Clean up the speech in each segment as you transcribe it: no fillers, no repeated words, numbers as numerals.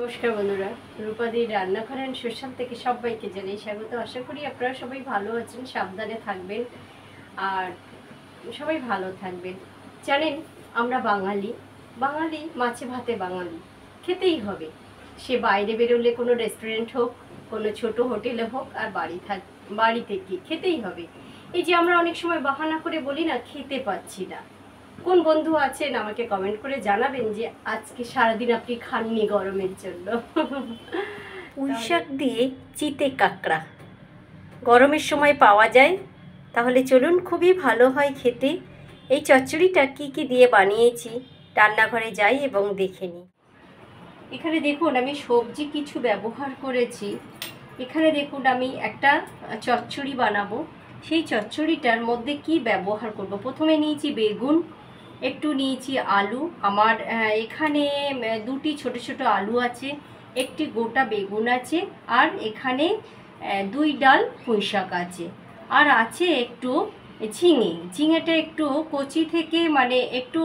নমস্কার বন্ধুরা, রূপাদির রান্নাঘর এন্ড সোশ্যাল থেকে সবাইকে জানাই স্বাগত। আশা করি আপনারা সবাই ভালো আছেন, সাবধানে থাকবেন আর সবাই ভালো থাকবেন। জানেন, আমরা বাঙালি মাছে ভাতে বাঙালি, খেতেই হবে। সে বাইরে বেরোলে কোনো রেস্টুরেন্ট হোক, কোনো ছোট হোটেলে হোক, আর বাড়িতে কি খেতেই হবে। এই যে আমরা অনেক সময় বাহানা করে বলি না, খেতে পাচ্ছি না। কোন বন্ধু আছেন আমাকে কমেন্ট করে জানাবেন যে আজকে সারাদিন আপনি খাননি গরমের জন্য। পুঁই শাক দিয়ে চিতে কাঁকড়া গরমের সময় পাওয়া যায়, তাহলে চলুন, খুবই ভালো হয় খেতে। এই চচ্চড়িটা কি কি দিয়ে বানিয়েছি রান্নাঘরে যাই এবং দেখে নিই। এখানে দেখুন আমি সবজি কিছু ব্যবহার করেছি। এখানে দেখুন আমি একটা চচ্চড়ি বানাবো। সেই চচ্চড়িটার মধ্যে কি ব্যবহার করব, প্রথমে নিয়েছি বেগুন, একটু নিয়েছি আলু। আমার এখানে দুটি ছোট ছোট আলু আছে, একটি গোটা বেগুন আছে, আর এখানে 2 ডাল পুঁই শাক আছে, আর আছে একটু ঝিঙেটা একটু কচি থেকে একটু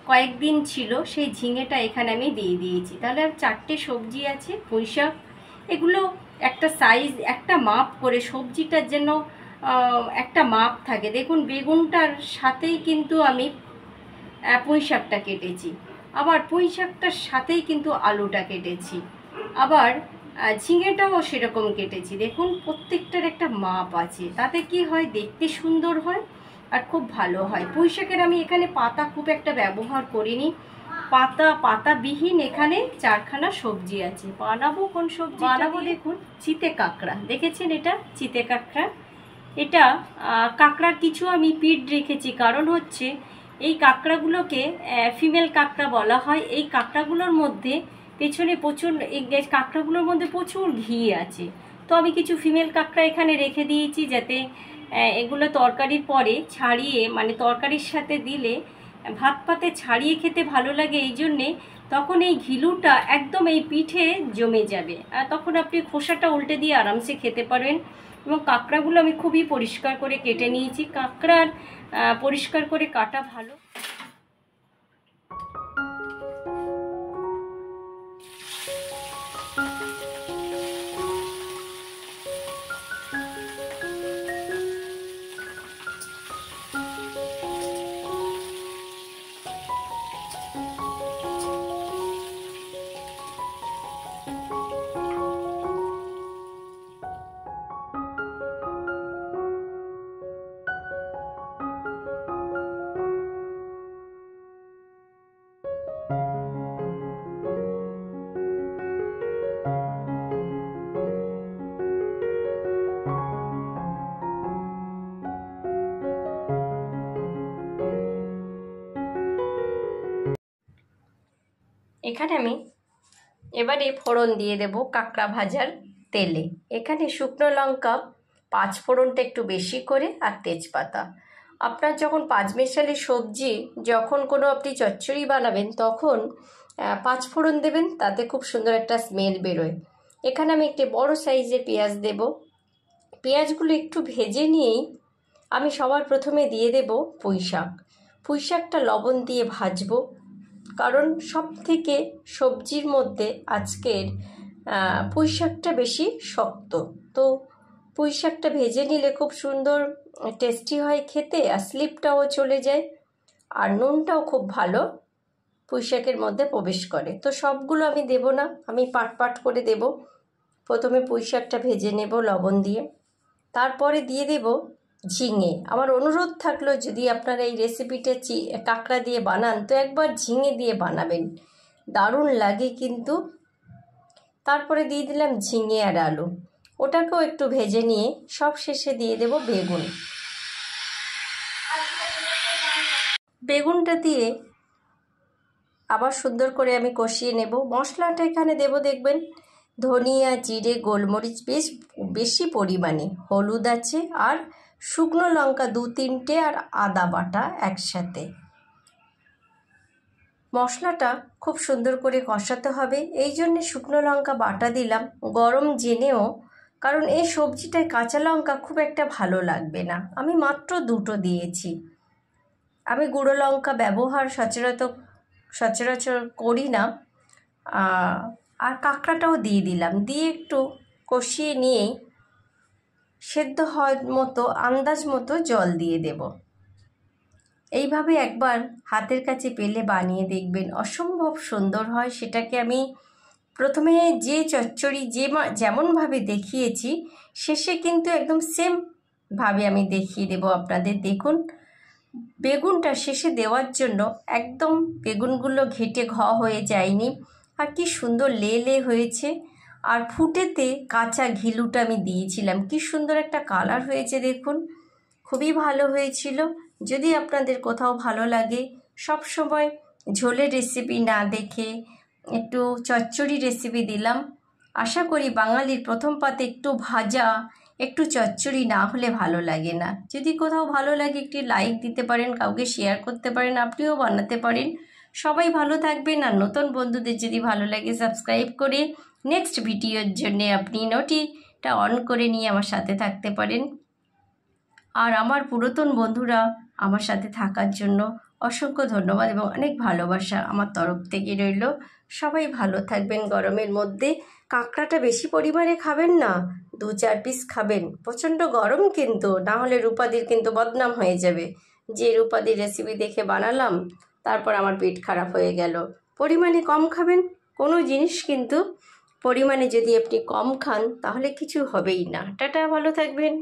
কয়েকদিন ছিল, সেই ঝিঙেটা এখানে আমি দিয়ে দিয়েছি। তাহলে আর 4টে সবজি আছে। পুঁই শাক এগুলো একটা সাইজ, একটা মাপ করে, সবজিটার যেন একটা মাপ থাকে। দেখুন বেগুনটার সাথেই কিন্তু আমি পুঁই শাকটা কেটেছি, আবার পুঁই শাকটার সাথেই কিন্তু আলুটা কেটেছি, আবার ঝিঙেটাও সেরকম কেটেছি। দেখুন প্রত্যেকটার একটা মাপ আছে, তাতে কি হয়, দেখতে সুন্দর হয় আর খুব ভালো হয়। পুঁই শাকের আমি এখানে পাতা খুব একটা ব্যবহার করিনি, পাতাবিহীন এখানে 4খানা সবজি আছে। বানাবো কোন সবজি বানাবো, দেখুন চিতে কাঁকড়া। দেখেছেন, এটা চিতে কাঁকড়া। এটা কাঁকড়ার কিছু আমি পিঠ রেখেছি, কারণ হচ্ছে এই কাঁকড়াগুলোকে ফিমেল কাঁকড়া বলা হয়। এই কাঁকড়াগুলোর মধ্যে পেছনে কাঁকড়াগুলোর মধ্যে প্রচুর ঘি আছে, তো আমি কিছু ফিমেল কাঁকড়া এখানে রেখে দিয়েছি, যাতে এগুলো তরকারির পরে ছাড়িয়ে, তরকারির সাথে দিলে ভাত পাতে ছাড়িয়ে খেতে ভালো লাগে। এই জন্যে তখন এই ঘিলুটা একদম এই পিঠে জমে যাবে, আর তখন আপনি খোসাটা উল্টে দিয়ে আরামসে খেতে পারবেন। এবং কাঁকড়াগুলো আমি খুবই পরিষ্কার করে কেটে নিয়েছি। কাঁকড়ার পরিষ্কার করে কাটা ভালো। এখানে আমি এবারে ফোড়ন দিয়ে দেব কাঁকড়া ভাজার তেলে। এখানে শুকনো লঙ্কা, 5 ফোড়নটা একটু বেশি করে, আর তেজপাতা। আপনার যখন 5 মেশালি সবজি, যখন কোনো আপনি চচ্চড়ি বানাবেন, তখন 5 ফোড়ন দেবেন, তাতে খুব সুন্দর একটা স্মেল বেরোয়। এখানে আমি একটি বড় সাইজের পেঁয়াজ দেব। পেঁয়াজগুলো একটু ভেজে নিয়েই আমি সবার প্রথমে দিয়ে দেব পুঁই শাক। পুঁই শাকটা লবণ দিয়ে ভাজবো, কারণ সব থেকে সবজির মধ্যে আজকের পুঁই শাকটা বেশি শক্ত, তো পুঁই শাকটা ভেজে নিলে খুব সুন্দর টেস্টি হয় খেতে, আর স্লিপটাও চলে যায়, আর নুনটাও খুব ভালো পুঁই শাকের মধ্যে প্রবেশ করে। তো সবগুলো আমি দেব না, আমি পাট করে দেব। প্রথমে পুঁই শাকটা ভেজে নেব লবণ দিয়ে, তারপরে দিয়ে দেব ঝিঙে। আমার অনুরোধ থাকলো, যদি আপনারা এই রেসিপিটা কাঁকড়া দিয়ে বানান, তো একবার ঝিঙে দিয়ে বানাবেন, দারুণ লাগে কিন্তু। তারপরে দিয়ে দিলাম ঝিঙে আর আলু, ওটাকেও একটু ভেজে নিয়ে সব শেষে দিয়ে দেব বেগুন। বেগুনটা দিয়ে আবার সুন্দর করে আমি কষিয়ে নেব। মশলাটা এখানে দেব, দেখবেন ধনিয়া, জিরে, গোলমরিচ বেশি পরিমাণে, হলুদ আছে, আর শুকনো লঙ্কা 2-3টে, আর আদা বাটা একসাথে। মশলাটা খুব সুন্দর করে কষাতে হবে, এই জন্যে শুকনো লঙ্কা বাটা দিলাম, গরম জেনেও, কারণ এই সবজিটায় কাঁচা লঙ্কা খুব একটা ভালো লাগবে না। আমি মাত্র 2টো দিয়েছি। আমি গুঁড়ো লঙ্কা ব্যবহার সচরাচর করি না, আর কাঁকড়াটাও দিয়ে দিলাম, দিয়ে একটু কষিয়ে নিয়ে সেদ্ধ হওয়ার মতো আন্দাজ মতো জল দিয়ে দেব। এইভাবে একবার হাতের কাছে পেলে বানিয়ে দেখবেন, অসম্ভব সুন্দর হয়। সেটাকে আমি প্রথমে যে চচ্চড়ি যেমনভাবে দেখিয়েছি, শেষে কিন্তু একদম সেমভাবে আমি দেখিয়ে দেব আপনাদের। দেখুন, বেগুনটা শেষে দেওয়ার জন্য একদম বেগুনগুলো ঘেটে হয়ে যায়নি, আর কি সুন্দর লে হয়েছে। আর ফুটেতে কাঁচা ঘিলুটা আমি দিয়েছিলাম, কি সুন্দর একটা কালার হয়েছে দেখুন, খুবই ভালো হয়েছিল। যদি আপনাদের কোথাও ভালো লাগে, সব সময় ঝোলের রেসিপি না দেখে একটু চচ্চড়ি রেসিপি দিলাম। আশা করি বাঙালির প্রথম পাতে একটু ভাজা, একটু চচ্চড়ি না হলে ভালো লাগে না। যদি কোথাও ভালো লাগে একটি লাইক দিতে পারেন, কাউকে শেয়ার করতে পারেন, আপনিও বানাতে পারেন। সবাই ভালো থাকবেন, আর নতুন বন্ধুদের যদি ভালো লাগে সাবস্ক্রাইব করে নেক্সট ভিডিওর জন্যে আপনি নোটিটা অন করে নিয়ে আমার সাথে থাকতে পারেন। আর আমার পুরাতন বন্ধুরা আমার সাথে থাকার জন্য অসংখ্য ধন্যবাদ এবং অনেক ভালোবাসা আমার তরফ থেকে রইল। সবাই ভালো থাকবেন। গরমের মধ্যে কাঁকড়াটা বেশি পরিমাণে খাবেন না, 2-4 পিস খাবেন। প্রচণ্ড গরম কিন্তু, না হলে রূপাদির কিন্তু বদনাম হয়ে যাবে। যে রূপাদির রেসিপি দেখে বানালাম, তারপর আমার পেট খারাপ হয়ে গেল। পরিমাণে কম খাবেন, কোনো জিনিস কিন্তু পরিমাণে যদি আপনি কম খান তাহলে কিছু হবেই না। টাটা, ভালো থাকবেন।